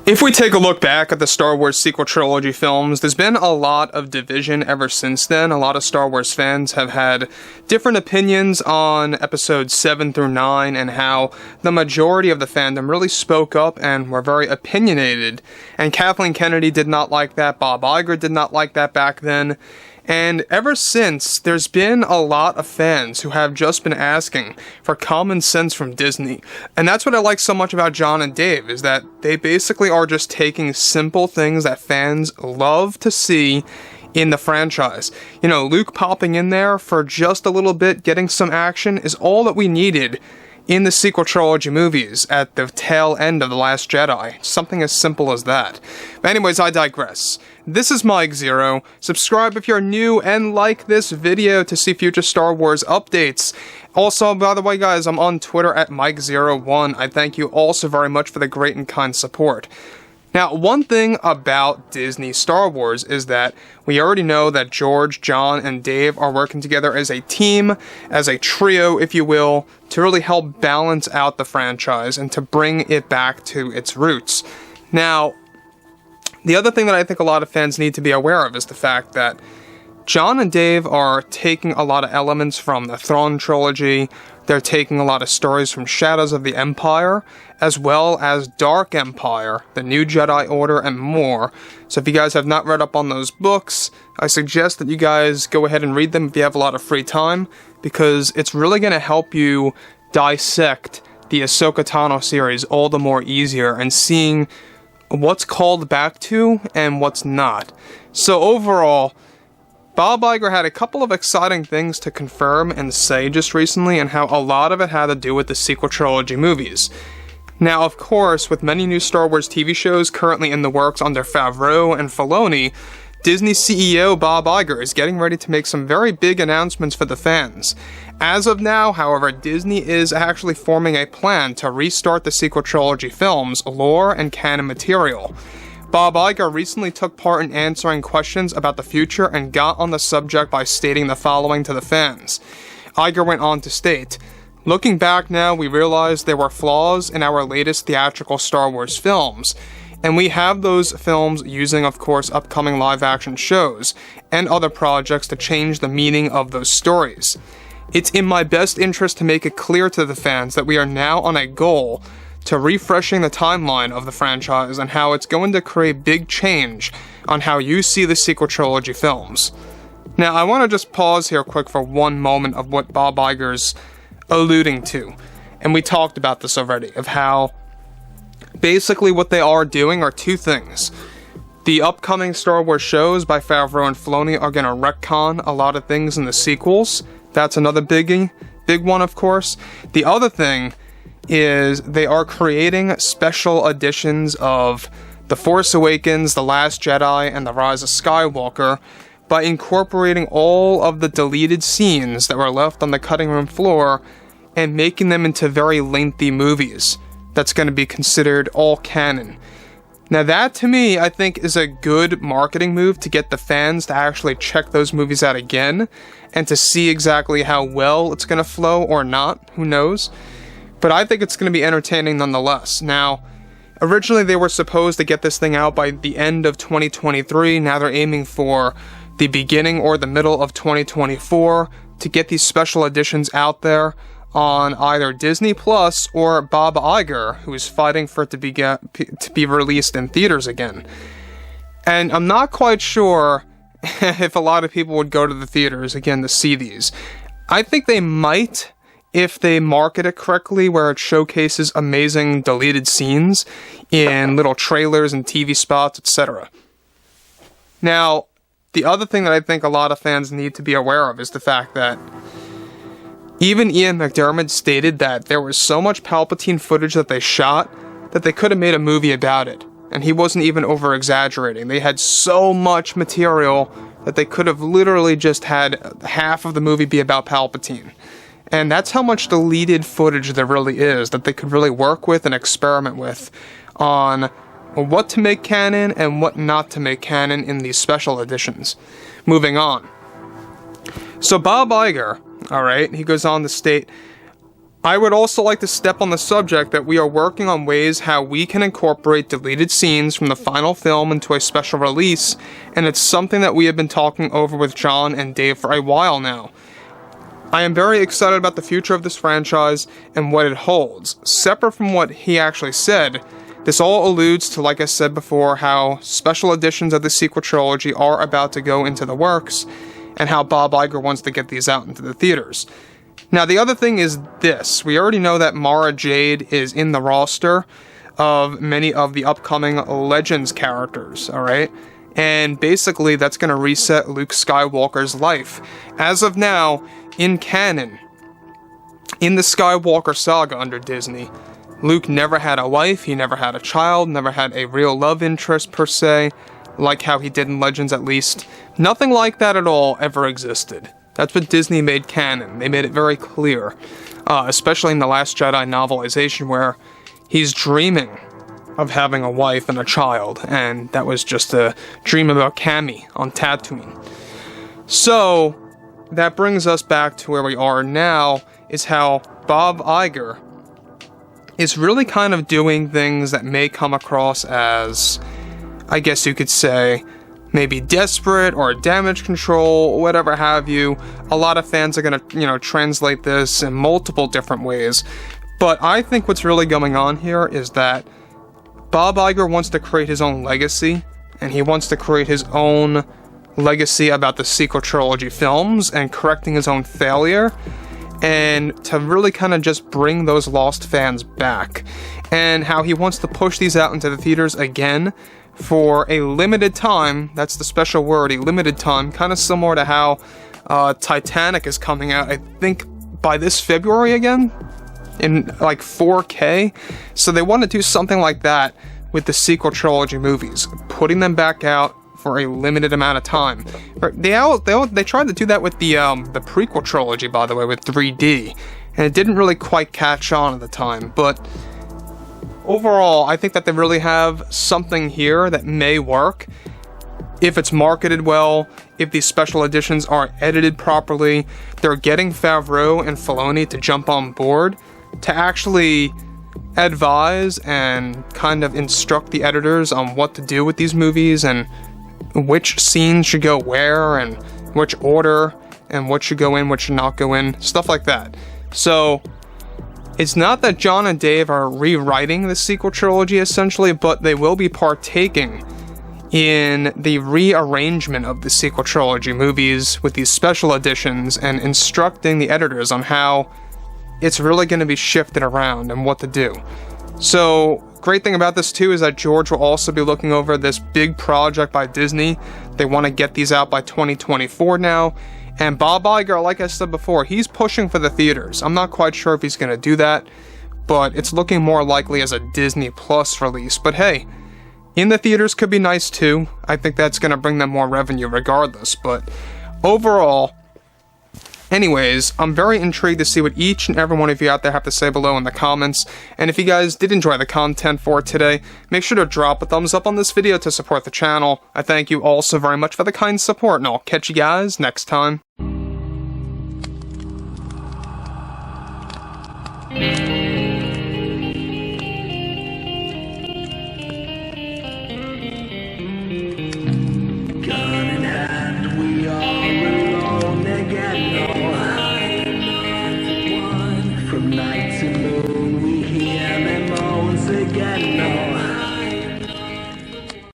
If we take a look back at the Star Wars sequel trilogy films, there's been a lot of division ever since then. A lot of Star Wars fans have had different opinions on episodes 7 through 9 and how the majority of the fandom really spoke up and were very opinionated. And Kathleen Kennedy did not like that, Bob Iger did not like that back then. And ever since, there's been a lot of fans who have just been asking for common sense from Disney. And that's what I like so much about John and Dave, is that they basically are just taking simple things that fans love to see in the franchise. You know, Luke popping in there for just a little bit, getting some action, is all that we needed in the sequel trilogy movies at the tail end of The Last Jedi. Something as simple as that. But anyways, I digress. This is Mike Zero. Subscribe if you're new and like this video to see future Star Wars updates. Also, by the way guys, I'm on Twitter at Mike01. I thank you all so very much for the great and kind support. Now, one thing about Disney Star Wars is that we already know that George, John, and Dave are working together as a team, as a trio, if you will, to really help balance out the franchise and to bring it back to its roots. Now, the other thing that I think a lot of fans need to be aware of is the fact that John and Dave are taking a lot of elements from the Thrawn trilogy. They're taking a lot of stories from Shadows of the Empire, as well as Dark Empire, The New Jedi Order, and more. So if you guys have not read up on those books, I suggest that you guys go ahead and read them if you have a lot of free time, because it's really going to help you dissect the Ahsoka Tano series all the more easier and seeing what's called back to and what's not. So overall, Bob Iger had a couple of exciting things to confirm and say just recently, and how a lot of it had to do with the sequel trilogy movies. Now, of course, with many new Star Wars TV shows currently in the works under Favreau and Filioni, Disney CEO Bob Iger is getting ready to make some very big announcements for the fans. As of now, however, Disney is actually forming a plan to restart the sequel trilogy films, lore, and canon material. Bob Iger recently took part in answering questions about the future and got on the subject by stating the following to the fans. Iger went on to state, "Looking back now, we realize there were flaws in our latest theatrical Star Wars films, and we have those films using, of course, upcoming live-action shows and other projects to change the meaning of those stories. It's in my best interest to make it clear to the fans that we are now on a goal to refreshing the timeline of the franchise and how it's going to create big change on how you see the sequel trilogy films." Now, I want to just pause here quick for one moment of what Bob Iger's alluding to. And we talked about this already, of how basically what they are doing are two things. The upcoming Star Wars shows by Favreau and Filoni are going to retcon a lot of things in the sequels. That's another big one, of course. The other thing is they are creating special editions of The Force Awakens, The Last Jedi, and The Rise of Skywalker by incorporating all of the deleted scenes that were left on the cutting room floor and making them into very lengthy movies. That's going to be considered all canon. Now that, to me, I think is a good marketing move to get the fans to actually check those movies out again and to see exactly how well it's going to flow or not, who knows. But I think it's going to be entertaining nonetheless. Now, originally they were supposed to get this thing out by the end of 2023. Now they're aiming for the beginning or the middle of 2024 to get these special editions out there on either Disney Plus or Bob Iger, who is fighting for it to be released in theaters again. And I'm not quite sure if a lot of people would go to the theaters again to see these. I think they might, if they market it correctly, where it showcases amazing deleted scenes in little trailers and TV spots, etc. Now, the other thing that I think a lot of fans need to be aware of is the fact that even Ian McDiarmid stated that there was so much Palpatine footage that they shot that they could have made a movie about it. And he wasn't even over-exaggerating. They had so much material that they could have literally just had half of the movie be about Palpatine. And that's how much deleted footage there really is that they could really work with and experiment with on what to make canon and what not to make canon in these special editions. Moving on. So Bob Iger, alright, he goes on to state, I would also like to step on the subject that we are working on ways how we can incorporate deleted scenes from the final film into a special release, and it's something that we have been talking over with John and Dave for a while now. I am very excited about the future of this franchise and what it holds. Separate from what he actually said, this all alludes to, like I said before, how special editions of the sequel trilogy are about to go into the works, and how Bob Iger wants to get these out into the theaters. Now, the other thing is this. We already know that Mara Jade is in the roster of many of the upcoming Legends characters, alright? And basically, that's going to reset Luke Skywalker's life. As of now, in canon, in the Skywalker saga under Disney, Luke never had a wife, he never had a child, never had a real love interest per se, like how he did in Legends at least. Nothing like that at all ever existed. That's what Disney made canon. They made it very clear, especially in The Last Jedi novelization, where he's dreaming of having a wife and a child, and that was just a dream about Cammy on Tatooine. So, that brings us back to where we are now, is how Bob Iger is really kind of doing things that may come across as, I guess you could say, maybe desperate or damage control, whatever have you. A lot of fans are going to, translate this in multiple different ways. But I think what's really going on here is that Bob Iger wants to create his own legacy, and he wants to create his own legacy about the sequel trilogy films and correcting his own failure, and to really kind of just bring those lost fans back, and how he wants to push these out into the theaters again for a limited time. That's the special word, a limited time, kind of similar to how Titanic is coming out, I think, by this February again, in like 4K. So they want to do something like that with the sequel trilogy movies, putting them back out for a limited amount of time. They tried to do that with the prequel trilogy, by the way, with 3D, and it didn't really quite catch on at the time, but overall, I think that they really have something here that may work if it's marketed well, if these special editions are edited properly. They're getting Favreau and Filoni to jump on board to actually advise and kind of instruct the editors on what to do with these movies and which scenes should go where and which order and what should go in, what should not go in, stuff like that. So it's not that John and Dave are rewriting the sequel trilogy, essentially, but they will be partaking in the rearrangement of the sequel trilogy movies with these special editions and instructing the editors on how it's really going to be shifted around and what to do. So, great thing about this too is that George will also be looking over this big project by Disney. They want to get these out by 2024 now. And Bob Iger, like I said before, he's pushing for the theaters. I'm not quite sure if he's going to do that, but it's looking more likely as a Disney Plus release. But hey, in the theaters could be nice too. I think that's going to bring them more revenue regardless. But overall, anyways, I'm very intrigued to see what each and every one of you out there have to say below in the comments. And if you guys did enjoy the content for today, make sure to drop a thumbs up on this video to support the channel. I thank you all so very much for the kind support, and I'll catch you guys next time. From night to moon we hear them moans again.